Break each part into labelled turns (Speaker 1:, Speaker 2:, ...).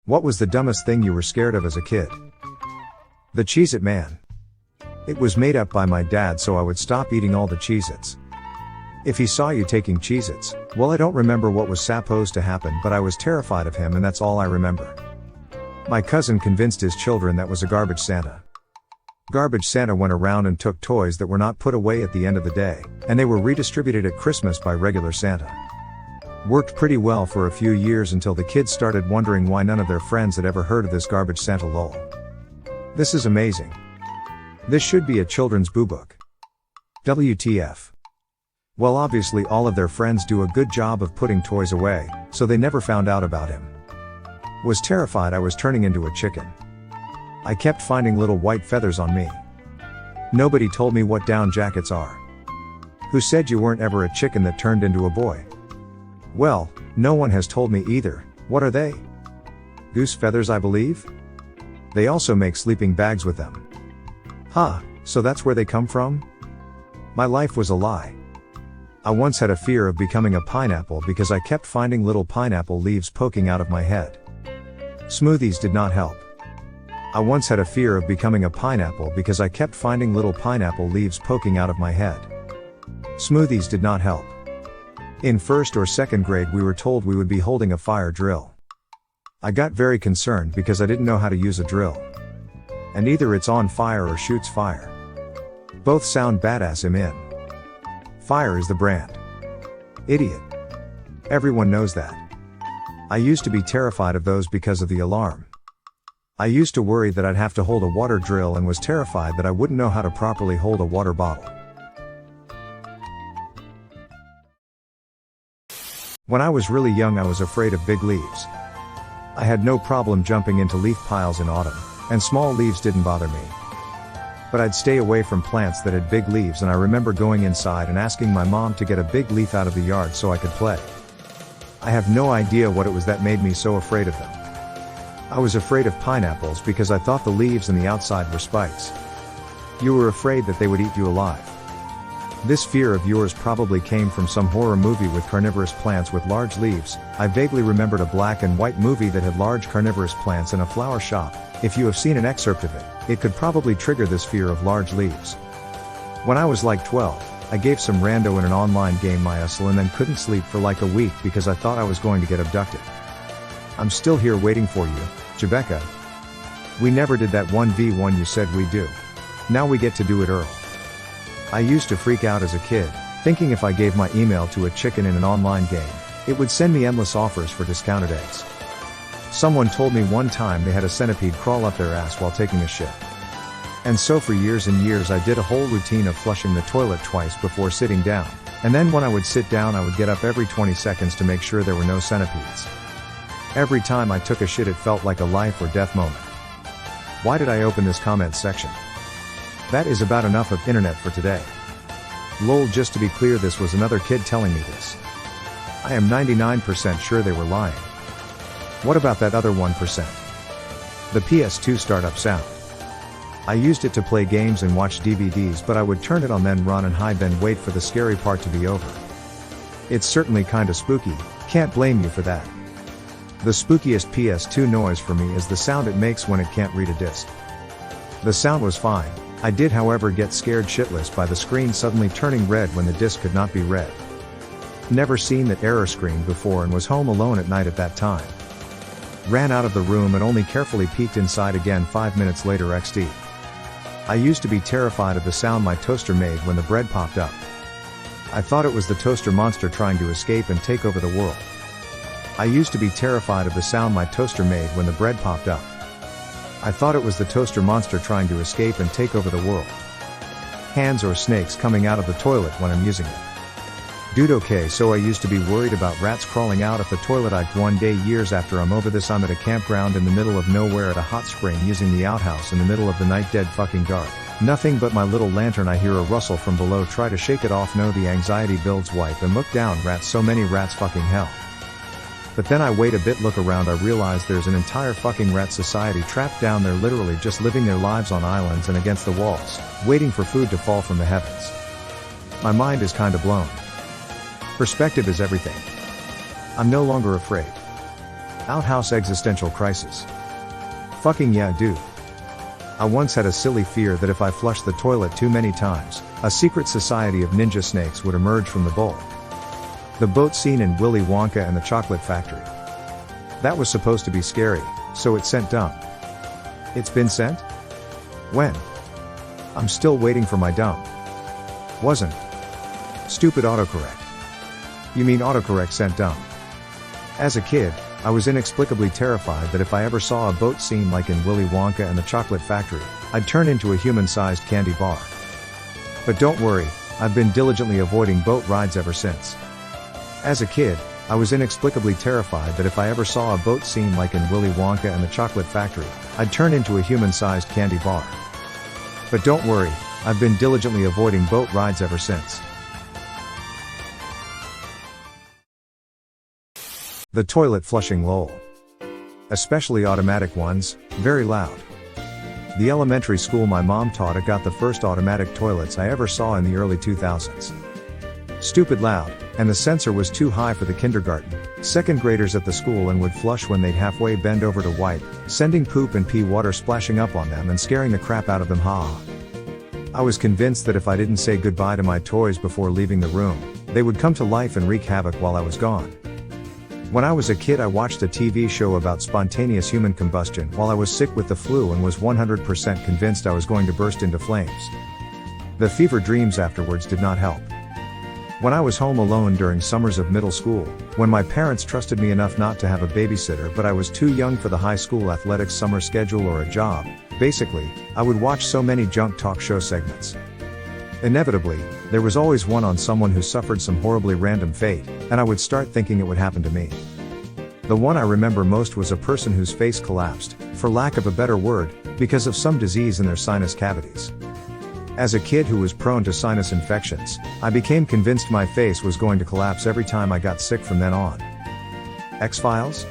Speaker 1: What was the dumbest thing you were scared of as a kid? The Cheez-It Man. It was made up by my dad so I would stop eating all the Cheez-Its. If he saw you taking Cheez-Its, well, I don't remember what was supposed to happen, but I was terrified of him and that's all I remember. My cousin convinced his children that was a garbage Santa. Garbage Santa went around and took toys that were not put away at the end of the day, and they were redistributed at Christmas by regular Santa. Worked pretty well for a few years until the kids started wondering why none of their friends had ever heard of this garbage Santa lol. This is amazing. This should be a children's boo book. WTF. Well, obviously all of their friends do a good job of putting toys away, so they never found out about him. Was terrified I was turning into a chicken. I kept finding little white feathers on me. Nobody told me what down jackets are. Who said you weren't ever a chicken that turned into a boy? Well, no one has told me either. What are they? Goose feathers, I believe? They also make sleeping bags with them. Huh, so that's where they come from? My life was a lie. I once had a fear of becoming a pineapple because I kept finding little pineapple leaves poking out of my head. Smoothies did not help. I once had a fear of becoming a pineapple because I kept finding little pineapple leaves poking out of my head. Smoothies did not help. In first or second grade we were told we would be holding a fire drill. I got very concerned because I didn't know how to use a drill. And either it's on fire or shoots fire. Both sound badass. I'm in. Fire is the brand. Idiot. Everyone knows that. I used to be terrified of those because of the alarm. I used to worry that I'd have to hold a water drill and was terrified that I wouldn't know how to properly hold a water bottle. When I was really young I was afraid of big leaves. I had no problem jumping into leaf piles in autumn, and small leaves didn't bother me. But I'd stay away from plants that had big leaves, and I remember going inside and asking my mom to get a big leaf out of the yard so I could play. I have no idea what it was that made me so afraid of them. I was afraid of pineapples because I thought the leaves and the outside were spikes. You were afraid that they would eat you alive. This fear of yours probably came from some horror movie with carnivorous plants with large leaves. I vaguely remembered a black and white movie that had large carnivorous plants in a flower shop. If you have seen an excerpt of it, it could probably trigger this fear of large leaves. When I was like 12, I gave some rando in an online game my hustle and then couldn't sleep for like a week because I thought I was going to get abducted. I'm still here waiting for you, Jebecca. We never did that 1v1 you said we do. Now we get to do it, Earl. I used to freak out as a kid, thinking if I gave my email to a chicken in an online game, it would send me endless offers for discounted eggs. Someone told me one time they had a centipede crawl up their ass while taking a shit. And so for years and years I did a whole routine of flushing the toilet twice before sitting down, and then when I would sit down I would get up every 20 seconds to make sure there were no centipedes. Every time I took a shit it felt like a life or death moment. Why did I open this comments section? That is about enough of internet for today. Lol, just to be clear, this was another kid telling me this. I am 99% sure they were lying. What about that other 1%? The PS2 startup sound. I used it to play games and watch DVDs, but I would turn it on then run and hide then wait for the scary part to be over. It's certainly kinda spooky, can't blame you for that. The spookiest PS2 noise for me is the sound it makes when it can't read a disc. The sound was fine. I did however get scared shitless by the screen suddenly turning red when the disc could not be read. Never seen that error screen before and was home alone at night at that time. Ran out of the room and only carefully peeked inside again 5 minutes later XD. I used to be terrified of the sound my toaster made when the bread popped up. I thought it was the toaster monster trying to escape and take over the world. I used to be terrified of the sound my toaster made when the bread popped up. I thought it was the toaster monster trying to escape and take over the world. Hands or snakes coming out of the toilet when I'm using it. Dude, okay, so I used to be worried about rats crawling out of the toilet. One day years after I'm over this, I'm at a campground in the middle of nowhere at a hot spring using the outhouse in the middle of the night, dead fucking dark. Nothing but my little lantern. I hear a rustle from below, try to shake it off, no, the anxiety builds, wipe and look down, rats, so many rats, fucking hell. But then I wait a bit, look around, I realize there's an entire fucking rat society trapped down there, literally just living their lives on islands and against the walls, waiting for food to fall from the heavens. My mind is kinda blown. Perspective is everything. I'm no longer afraid. Outhouse existential crisis. Fucking yeah, dude. I once had a silly fear that if I flushed the toilet too many times, a secret society of ninja snakes would emerge from the bowl. The boat scene in Willy Wonka and the Chocolate Factory. That was supposed to be scary, so it sent dumb. It's been sent? When? I'm still waiting for my dumb. Wasn't. Stupid autocorrect. You mean autocorrect sent dumb? As a kid, I was inexplicably terrified that if I ever saw a boat scene like in Willy Wonka and the Chocolate Factory, I'd turn into a human-sized candy bar. But don't worry, I've been diligently avoiding boat rides ever since. As a kid, I was inexplicably terrified that if I ever saw a boat scene like in Willy Wonka and the Chocolate Factory, I'd turn into a human-sized candy bar. But don't worry, I've been diligently avoiding boat rides ever since. The toilet flushing lol. Especially automatic ones, very loud. The elementary school my mom taught at got the first automatic toilets I ever saw in the early 2000s. Stupid loud, and the sensor was too high for the kindergarten, second graders at the school and would flush when they'd halfway bend over to wipe, sending poop and pee water splashing up on them and scaring the crap out of them. I was convinced that if I didn't say goodbye to my toys before leaving the room, they would come to life and wreak havoc while I was gone. When I was a kid, I watched a TV show about spontaneous human combustion while I was sick with the flu and was 100% convinced I was going to burst into flames. The fever dreams afterwards did not help. When I was home alone during summers of middle school, when my parents trusted me enough not to have a babysitter but I was too young for the high school athletics summer schedule or a job, basically, I would watch so many junk talk show segments. Inevitably, there was always one on someone who suffered some horribly random fate, and I would start thinking it would happen to me. The one I remember most was a person whose face collapsed, for lack of a better word, because of some disease in their sinus cavities. As a kid who was prone to sinus infections, I became convinced my face was going to collapse every time I got sick from then on. X-Files?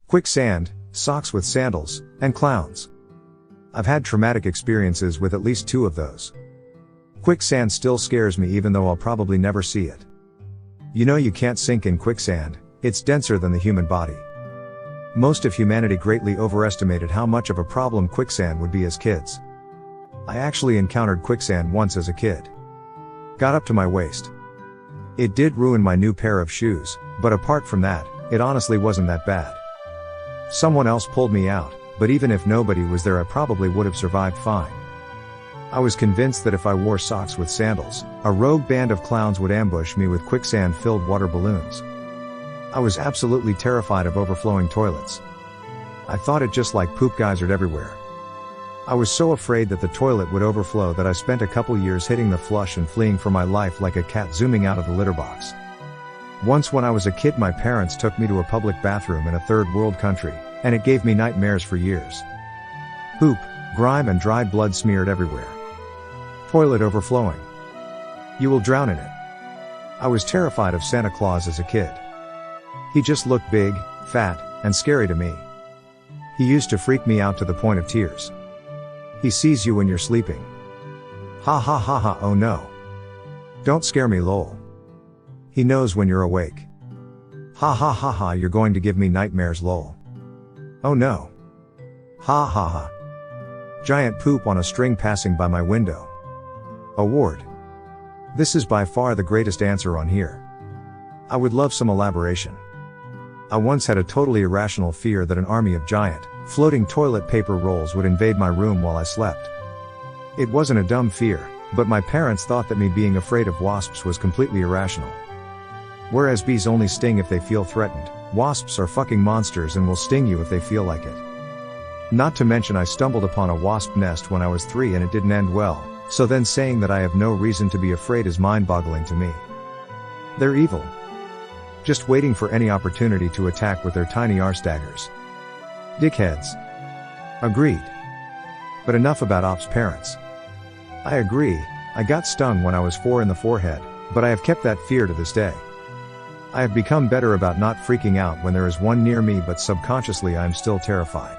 Speaker 1: Quicksand, socks with sandals, and clowns. I've had traumatic experiences with at least two of those. Quicksand still scares me even though I'll probably never see it. You know you can't sink in quicksand, it's denser than the human body. Most of humanity greatly overestimated how much of a problem quicksand would be as kids. I actually encountered quicksand once as a kid. Got up to my waist. It did ruin my new pair of shoes, but apart from that, it honestly wasn't that bad. Someone else pulled me out, but even if nobody was there I probably would have survived fine. I was convinced that if I wore socks with sandals, a rogue band of clowns would ambush me with quicksand-filled water balloons. I was absolutely terrified of overflowing toilets. I thought it just like poop geysered everywhere. I was so afraid that the toilet would overflow that I spent a couple years hitting the flush and fleeing for my life like a cat zooming out of the litter box. Once when I was a kid my parents took me to a public bathroom in a third world country, and it gave me nightmares for years. Poop, grime and dried blood smeared everywhere. Toilet overflowing. You will drown in it. I was terrified of Santa Claus as a kid. He just looked big, fat, and scary to me. He used to freak me out to the point of tears. He sees you when you're sleeping. Ha ha ha ha, oh no. Don't scare me lol. He knows when you're awake. Ha ha ha ha, you're going to give me nightmares lol. Oh no. Ha ha ha. Giant poop on a string passing by my window. Award. This is by far the greatest answer on here. I would love some elaboration. I once had a totally irrational fear that an army of giant, floating toilet paper rolls would invade my room while I slept. It wasn't a dumb fear, but my parents thought that me being afraid of wasps was completely irrational. Whereas bees only sting if they feel threatened, wasps are fucking monsters and will sting you if they feel like it. Not to mention I stumbled upon a wasp nest when I was 3 and it didn't end well, so then saying that I have no reason to be afraid is mind-boggling to me. They're evil. Just waiting for any opportunity to attack with their tiny arse daggers. Dickheads. Agreed. But enough about ops parents. I agree, I got stung when I was 4 in the forehead, but I have kept that fear to this day. I have become better about not freaking out when there is one near me, but subconsciously I am still terrified.